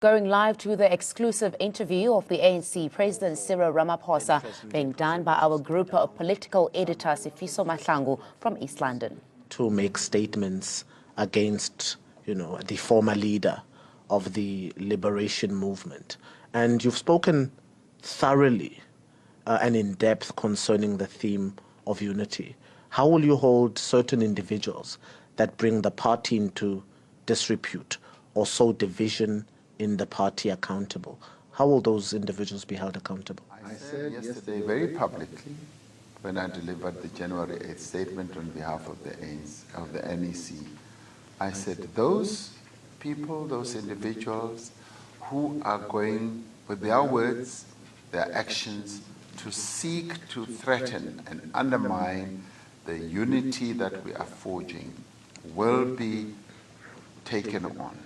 Going live to the exclusive interview of the ANC President Cyril Ramaphosa being done by our group of political editor Sifiso Mahlangu from East London. To make statements against, the former leader of the liberation movement. And you've spoken thoroughly and in depth concerning the theme of unity. How will you hold certain individuals that bring the party into disrepute or sow division in the party accountable? How will those individuals be held accountable? I said yesterday very publicly when I delivered the January 8th statement on behalf of the NEC, I said those people, those individuals who are going with their words, their actions, to seek to threaten and undermine the unity that we are forging will be taken on.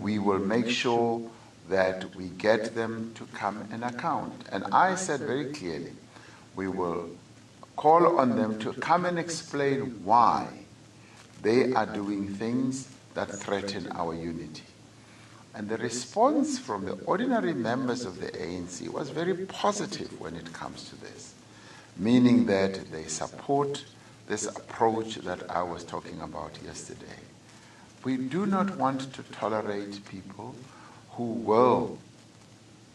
We will make sure that we get them to come and account. And I said very clearly, we will call on them to come and explain why they are doing things that threaten our unity. And the response from the ordinary members of the ANC was very positive when it comes to this, meaning that they support this approach that I was talking about yesterday. We do not want to tolerate people who will,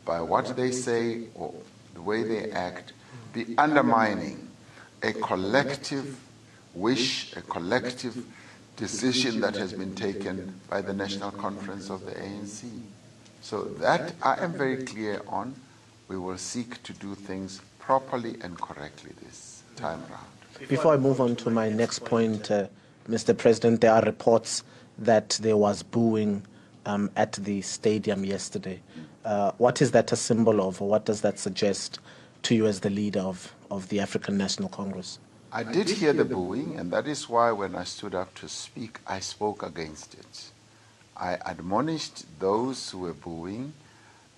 by what they say or the way they act, be undermining a collective wish, a collective decision that has been taken by the National Conference of the ANC. So that I am very clear on. We will seek to do things properly and correctly this time around. Before I move on to my next point, Mr. President, there are reports that there was booing at the stadium yesterday. What is that a symbol of, or what does that suggest to you as the leader of the African National Congress? I did hear the booing, and that is why when I stood up to speak, I spoke against it. I admonished those who were booing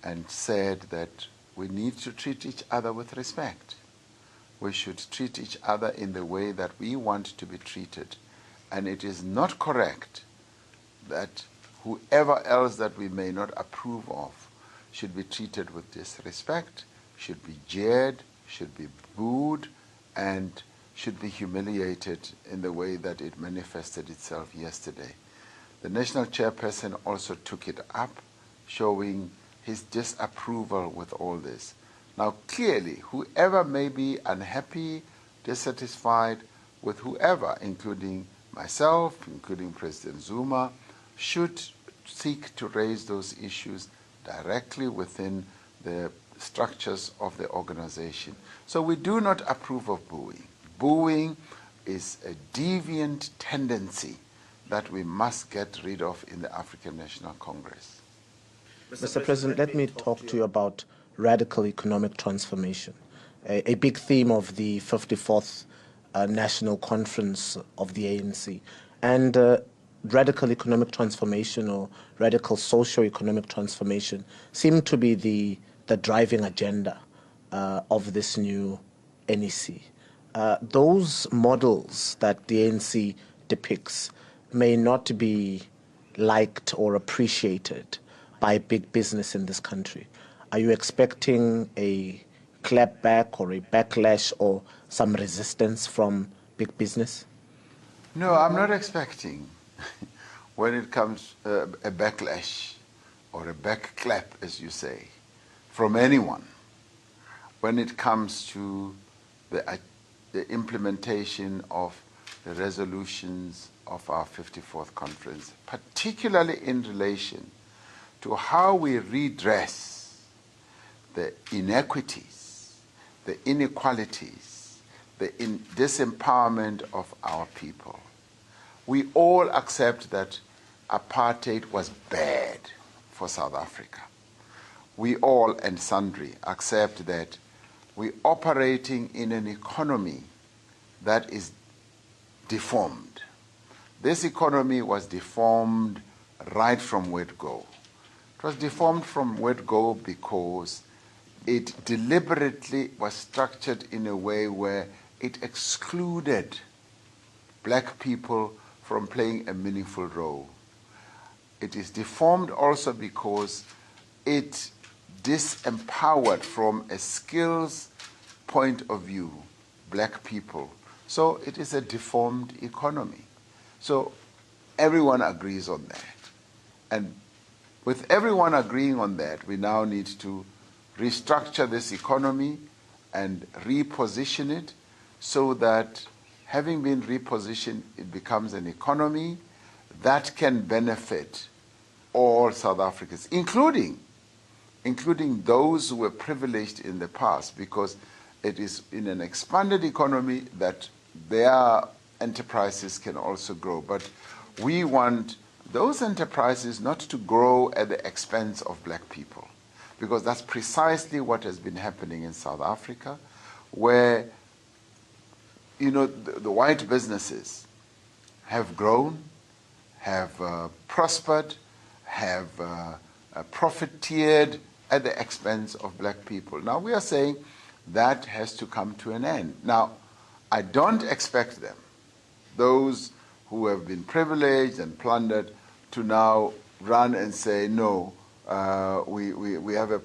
and said that we need to treat each other with respect. We should treat each other in the way that we want to be treated. And it is not correct that whoever else that we may not approve of should be treated with disrespect, should be jeered, should be booed, and should be humiliated in the way that it manifested itself yesterday. The national chairperson also took it up, showing his disapproval with all this. Now clearly, whoever may be unhappy, dissatisfied with whoever, including myself, including President Zuma, should seek to raise those issues directly within the structures of the organization. So we do not approve of booing. Booing is a deviant tendency that we must get rid of in the African National Congress. Mr. President, let me talk to you about radical economic transformation, a big theme of the 54th National Conference of the ANC. And radical economic transformation or radical socio-economic transformation seem to be the driving agenda of this new NEC. Those models that the ANC depicts may not be liked or appreciated by big business in this country. Are you expecting a clapback or a backlash or some resistance from big business? No, I'm not expecting when it comes a backlash or a backclap, as you say, from anyone when it comes to the implementation of the resolutions of our 54th conference, particularly in relation to how we redress the inequities, the inequalities, the disempowerment of our people. We all accept that apartheid was bad for South Africa. We all and sundry accept that we're operating in an economy that is deformed. This economy was deformed right from word-go. It was deformed from word-go because it deliberately was structured in a way where it excluded black people from playing a meaningful role. It is deformed also because it disempowered from a skills point of view black people. So it is a deformed economy. So everyone agrees on that. And with everyone agreeing on that, we now need to restructure this economy and reposition it so that, having been repositioned, it becomes an economy that can benefit all South Africans, including those who were privileged in the past, because it is in an expanded economy that their enterprises can also grow. But we want those enterprises not to grow at the expense of black people, because that's precisely what has been happening in South Africa, where the white businesses have grown, have prospered, have profiteered at the expense of black people. Now we are saying that has to come to an end. Now, I don't expect them, those who have been privileged and plundered, to now run and say, no, we have a,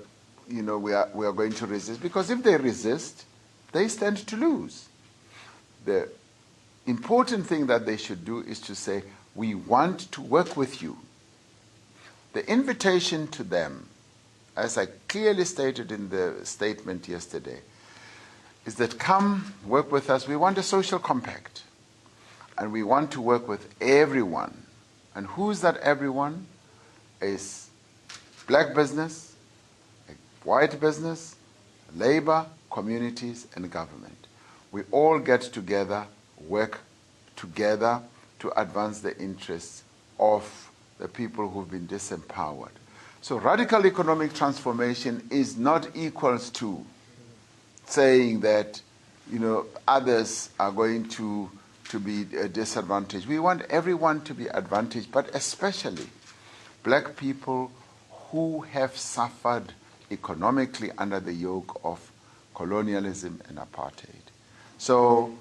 we are going to resist. Because if they resist, they stand to lose. The important thing that they should do is to say, we want to work with you. The invitation to them, as I clearly stated in the statement yesterday, is that come work with us. We want a social compact, and we want to work with everyone. And who's that everyone? Is black business, white business, labor, communities, and government. We all get together, work together to advance the interests of the people who've been disempowered. So radical economic transformation is not equals to saying that others are going to be disadvantaged. We want everyone to be advantaged, but especially black people who have suffered economically under the yoke of colonialism and apartheid. So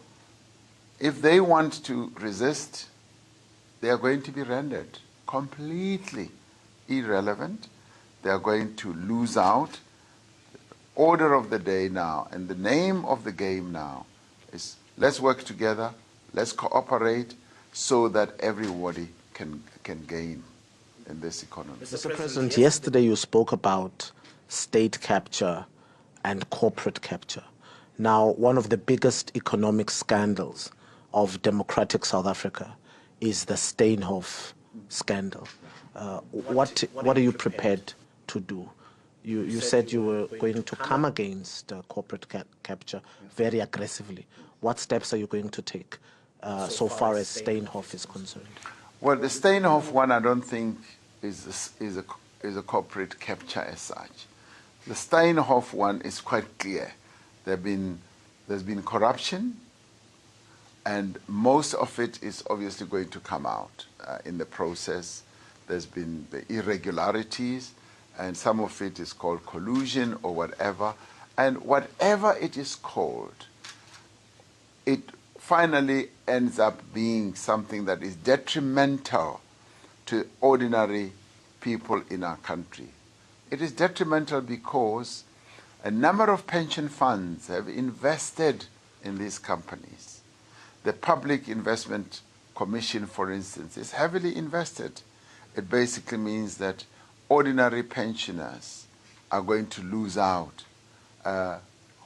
if they want to resist, they are going to be rendered completely irrelevant. They are going to lose out. Order of the day now, and the name of the game now, is let's work together, let's cooperate so that everybody can gain in this economy. Mr. President, yesterday you spoke about state capture and corporate capture. Now, one of the biggest economic scandals of democratic South Africa is the Steenhoff scandal. What are you prepared to do? You said you were going to come against corporate capture very aggressively. What steps are you going to take so far as Steenhoff is concerned? Well, the Steenhoff one I don't think is a corporate capture as such. The Steenhoff one is quite clear. There's been corruption, and most of it is obviously going to come out in the process. There's been the irregularities, and some of it is called collusion or whatever. And whatever it is called, it finally ends up being something that is detrimental to ordinary people in our country. It is detrimental because a number of pension funds have invested in these companies. The Public Investment Commission, for instance, is heavily invested. It basically means that ordinary pensioners are going to lose out.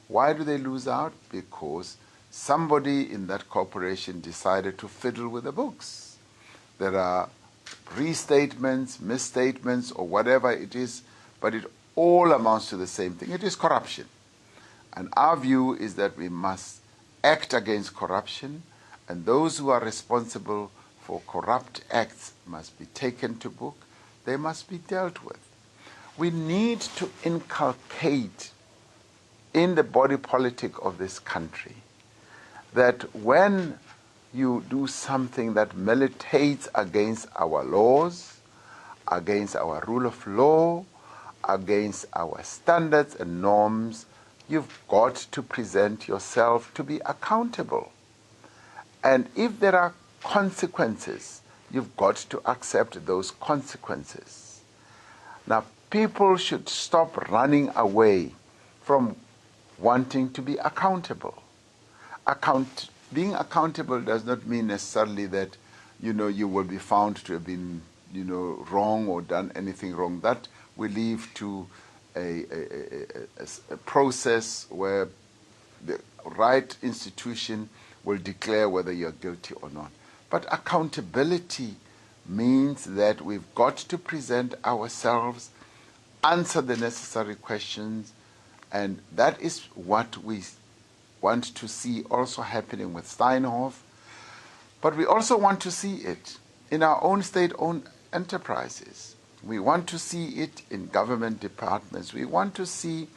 Why do they lose out? Because somebody in that corporation decided to fiddle with the books. There are restatements, misstatements, or whatever it is, but it all amounts to the same thing. It is corruption. And our view is that we must act against corruption, and those who are responsible for corrupt acts must be taken to book. They must be dealt with. We need to inculcate in the body politic of this country that when you do something that militates against our laws, against our rule of law, against our standards and norms, you've got to present yourself to be accountable. And if there are consequences, you've got to accept those consequences. Now, people should stop running away from wanting to be accountable. Being accountable does not mean necessarily that, you will be found to have been, wrong or done anything wrong. That we leave to a process where the right institution will declare whether you're guilty or not. But accountability means that we've got to present ourselves, answer the necessary questions, and that is what we want to see also happening with Steinhoff. But we also want to see it in our own state-owned enterprises. We want to see it in government departments. We want to see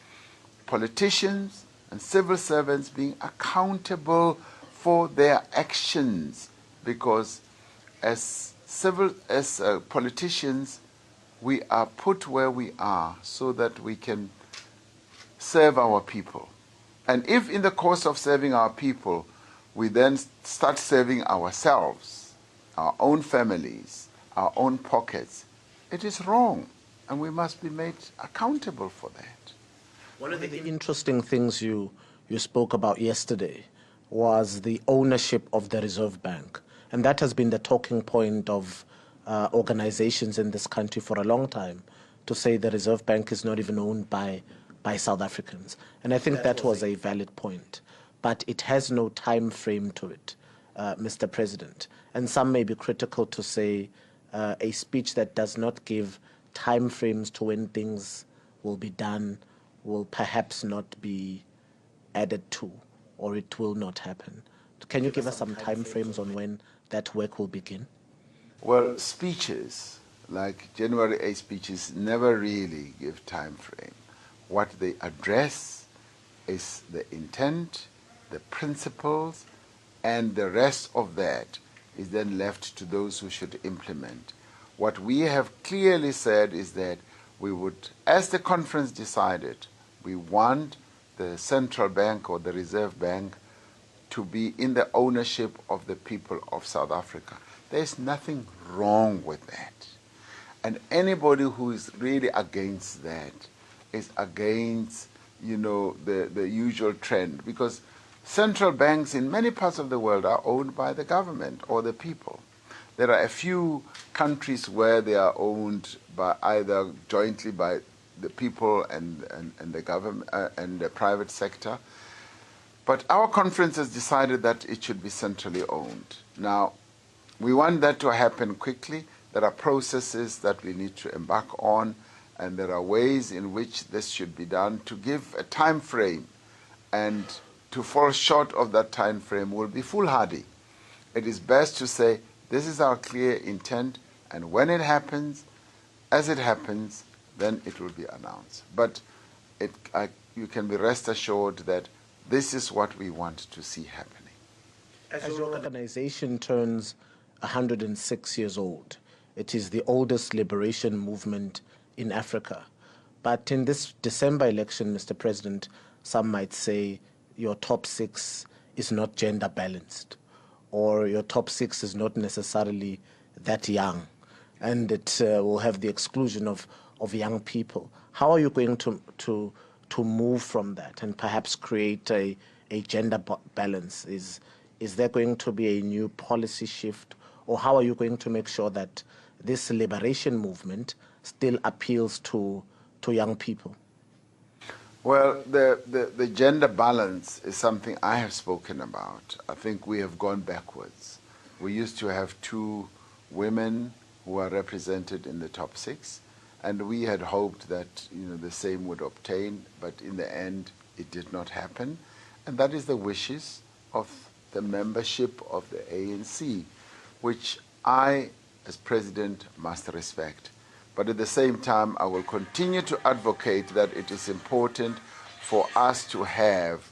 politicians and civil servants being accountable for their actions, because as politicians, we are put where we are so that we can serve our people. And if in the course of serving our people, we then start serving ourselves, our own families, our own pockets, it is wrong, and we must be made accountable for that. One of the interesting things you spoke about yesterday was the ownership of the Reserve Bank. And that has been the talking point of organizations in this country for a long time, to say the Reserve Bank is not even owned by South Africans. And I think that was a valid point. But it has no time frame to it, Mr. President. And some may be critical to say a speech that does not give time frames to when things will be done will perhaps not be added to, or it will not happen. Can you give us some time frames on when that work will begin? Well, speeches, like January 8 speeches, never really give time frame. What they address is the intent, the principles, and the rest of that is then left to those who should implement. What we have clearly said is that we would, as the conference decided, we want the central bank or the Reserve Bank to be in the ownership of the people of South Africa. There's nothing wrong with that. And anybody who is really against that is against, the usual trend, because central banks in many parts of the world are owned by the government or the people. There are a few countries where they are owned by either jointly by the people and the government and the private sector. But our conference has decided that it should be centrally owned. Now, we want that to happen quickly. There are processes that we need to embark on, and there are ways in which this should be done to give a time frame, and to fall short of that time frame will be foolhardy. It is best to say, this is our clear intent, and when it happens, as it happens, then it will be announced. But you can be rest assured that this is what we want to see happening. As your organization turns 106 years old, it is the oldest liberation movement in Africa. But in this December election, Mr. President, some might say your top six is not gender balanced, or your top six is not necessarily that young, and it will have the exclusion of young people. How are you going to move from that and perhaps create a gender balance? Is there going to be a new policy shift, or how are you going to make sure that this liberation movement still appeals to young people? Well, the gender balance is something I have spoken about. I think we have gone backwards. We used to have 2 women who are represented in the top 6, and we had hoped that the same would obtain, but in the end it did not happen. And that is the wishes of the membership of the ANC, which I, as president, must respect. But at the same time, I will continue to advocate that it is important for us to have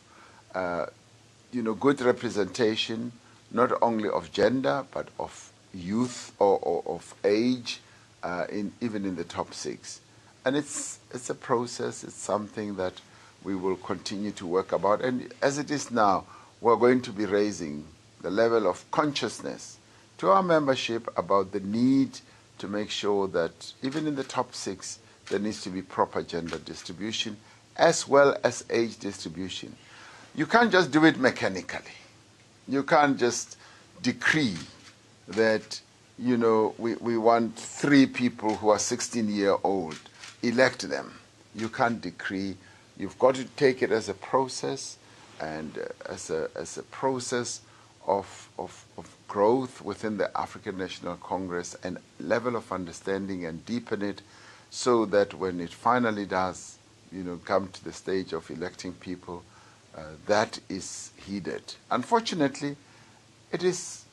good representation, not only of gender, but of youth or of age, even in the top 6. And it's a process, it's something that we will continue to work about. And as it is now, we're going to be raising the level of consciousness to our membership about the need to make sure that even in the top 6, there needs to be proper gender distribution as well as age distribution. You can't just do it mechanically. You can't just decree that, you know, we want 3 people who are 16-year-old, elect them. You can't decree. You've got to take it as a process, and as a process of growth within the African National Congress, and level of understanding, and deepen it so that when it finally does, you know, come to the stage of electing people, that is heeded. Unfortunately, it is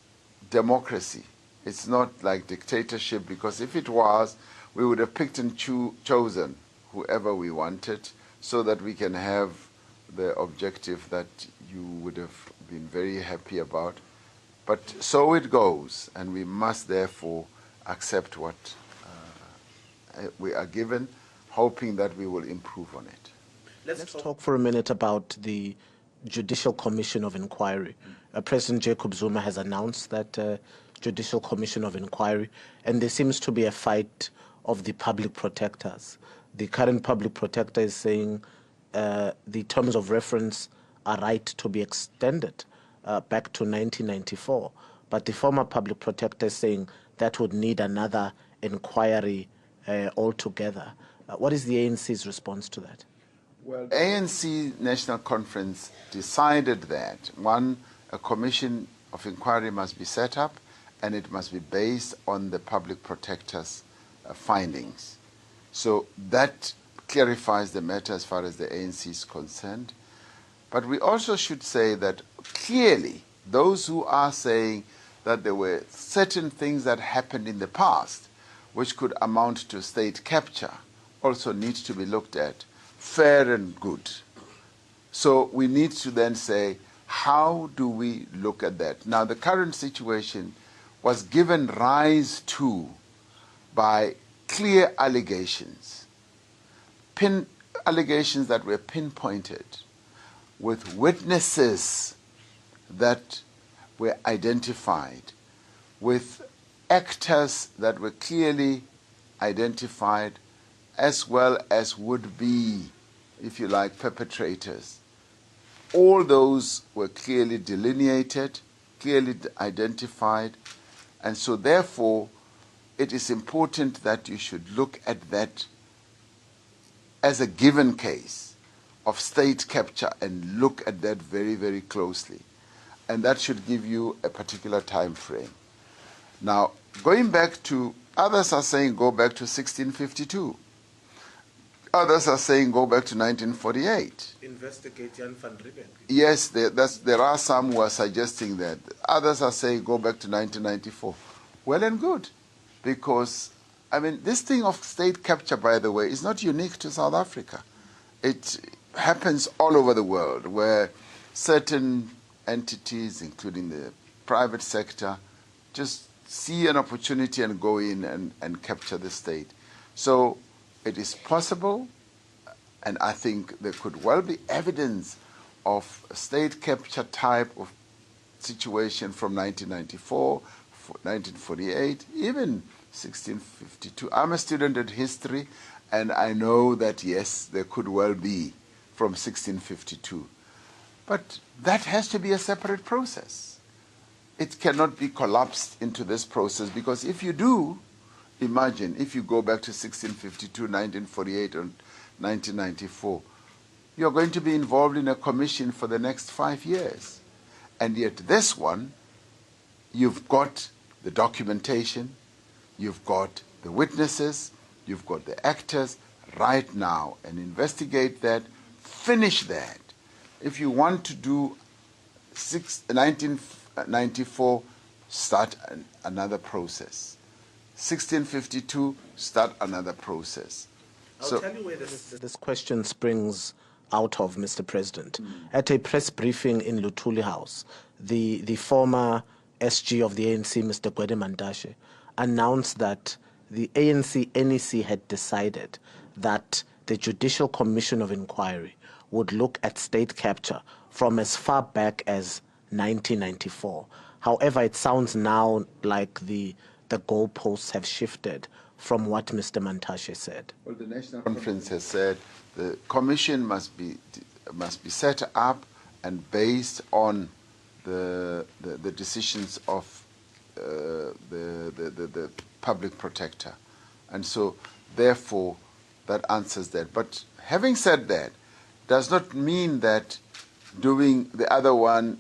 democracy. It's not like dictatorship, because if it was, we would have picked and chosen whoever we wanted so that we can have the objective that you would have been very happy about. But so it goes, and we must therefore accept what we are given, hoping that we will improve on it. Let's talk for a minute about the Judicial Commission of Inquiry. President Jacob Zuma has announced that Judicial Commission of Inquiry, and there seems to be a fight of the public protectors. The current public protector is saying the terms of reference are right to be extended back to 1994, but the former public protector is saying that would need another inquiry altogether. What is the ANC's response to that? Well, the ANC National Conference decided that, one, a commission of inquiry must be set up, and it must be based on the public protector's findings. So that clarifies the matter as far as the ANC is concerned. But we also should say that clearly those who are saying that there were certain things that happened in the past which could amount to state capture also need to be looked at, fair and good. So we need to then say, how do we look at that? Now, the current situation was given rise to by clear allegations, allegations that were pinpointed, with witnesses that were identified, with actors that were clearly identified, as well as would be, if you like, perpetrators. All those were clearly delineated, clearly identified, and so therefore it is important that you should look at that as a given case of state capture and look at that very, very closely. And that should give you a particular time frame. Now, going back to, others are saying go back to 1652. Others are saying go back to 1948. Investigate Jan van Riebeeck. Yes, there are some who are suggesting that. Others are saying go back to 1994. Well and good, because, I mean, this thing of state capture, by the way, is not unique to South Africa. It happens all over the world, where certain entities, including the private sector, just see an opportunity and go in and capture the state. So it is possible, and I think there could well be evidence of a state capture type of situation from 1994, 1948, even 1652. I'm a student in history, and I know that, yes, there could well be from 1652. But that has to be a separate process. It cannot be collapsed into this process, because if you do, imagine if you go back to 1652, 1948, and 1994, you're going to be involved in a commission for the next 5 years. And yet this one, you've got the documentation, you've got the witnesses, you've got the actors right now, and investigate that, finish that. If you want to do 1994, start another process. 1652, start another process. I'll tell you where this question springs out of, Mr. President. At a press briefing in Luthuli House, the former SG of the ANC, Mr. Gwede Mandashe, announced that the ANC NEC had decided that the Judicial Commission of Inquiry would look at state capture from as far back as 1994. However, it sounds now like the goalposts have shifted from what Mr. Mantashe said. Well, the National Conference has said the commission must be set up and based on the decisions of the public protector. And so, therefore, that answers that. But having said that, does not mean that doing the other one,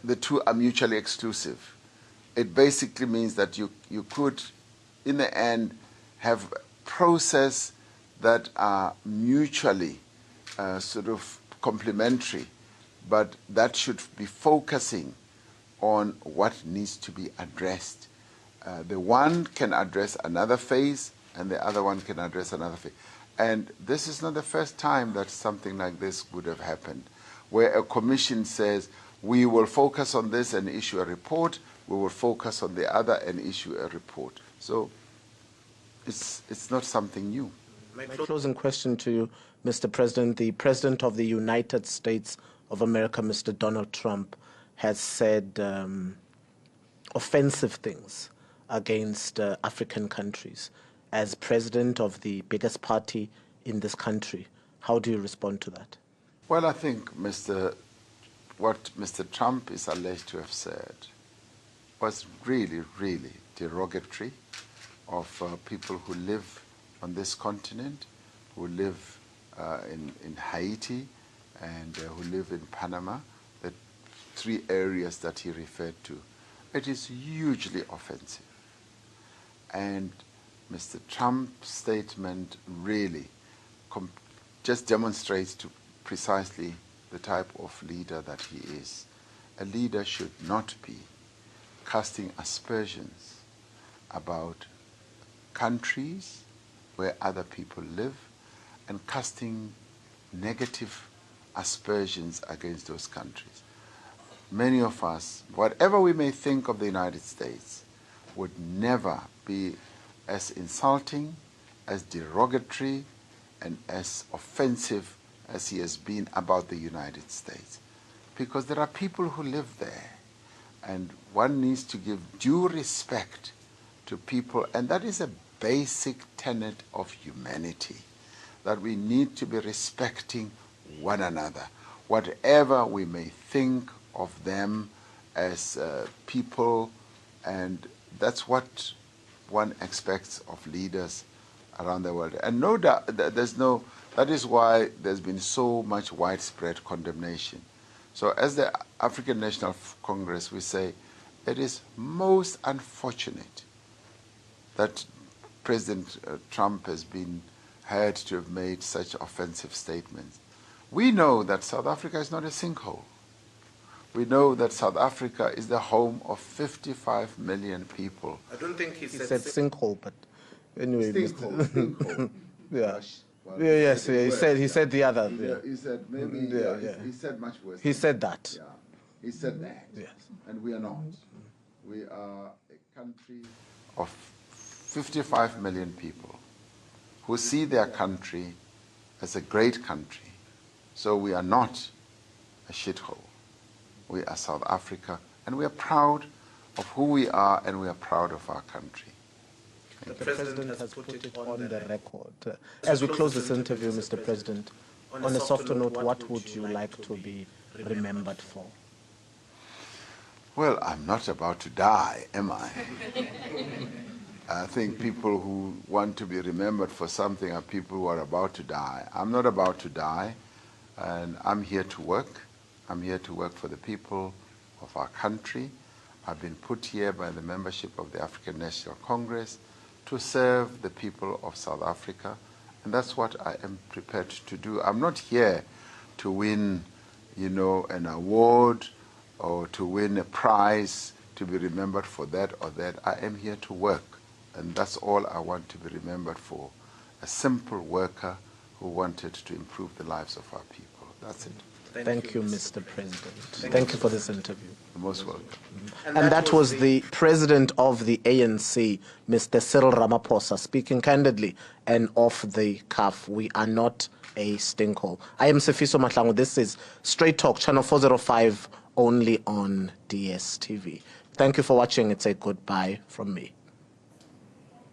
the two are mutually exclusive. It basically means that you could, in the end, have process that are mutually sort of complementary, but that should be focusing on what needs to be addressed. The one can address another phase, and the other one can address another phase. And this is not the first time that something like this would have happened, where a commission says, we will focus on this and issue a report, we will focus on the other and issue a report. So it's not something new. My closing question to you, Mr. President. The President of the United States of America, Mr. Donald Trump, has said offensive things against African countries. As president of the biggest party in this country, how do you respond to that? Well, I think what Mr. Trump is alleged to have said was really, really derogatory of people who live on this continent, who live in Haiti, and who live in Panama, the three areas that he referred to. It is hugely offensive. And Mr. Trump's statement really just demonstrates precisely the type of leader that he is. A leader should not be casting aspersions about countries where other people live and casting negative aspersions against those countries. Many of us, whatever we may think of the United States, would never be as insulting, as derogatory, and as offensive as he has been about the United States. Because there are people who live there, and one needs to give due respect to people, and that is a basic tenet of humanity, that we need to be respecting one another, whatever we may think of them as people, and that's what one expects of leaders around the world. And no doubt, that is why there's been so much widespread condemnation. So as the African National Congress, we say it is most unfortunate that President Trump has been heard to have made such offensive statements. We know that South Africa is not a sinkhole. We know that South Africa is the home of 55 million people. I don't think he said sinkhole, but anyway. Sinkhole. Yeah. Yes, he said the other. Yeah. He said maybe. He said much worse. He said that. Yeah, he said that. Yes. And we are not. We are a country of 55 million people who see their country as a great country. So we are not a shithole. We are South Africa, and we are proud of who we are, and we are proud of our country. The President has put it on the record. As we close this interview, Mr. President, on a softer note, what would you like to be remembered for? Well, I'm not about to die, am I? I think people who want to be remembered for something are people who are about to die. I'm not about to die, and I'm here to work. I'm here to work for the people of our country. I've been put here by the membership of the African National Congress to serve the people of South Africa, and that's what I am prepared to do. I'm not here to win, an award or to win a prize, to be remembered for that or that. I am here to work, and that's all I want to be remembered for. A simple worker who wanted to improve the lives of our people. That's it. Thank you, Mr. President. Thank you for this interview. You're most welcome. And that was the president of the ANC, Mr. Cyril Ramaphosa, speaking candidly and off the cuff. We are not a stinkhole. I am Sifiso Mahlangu. This is Straight Talk, channel 405, only on DSTV. Thank you for watching. It's a goodbye from me.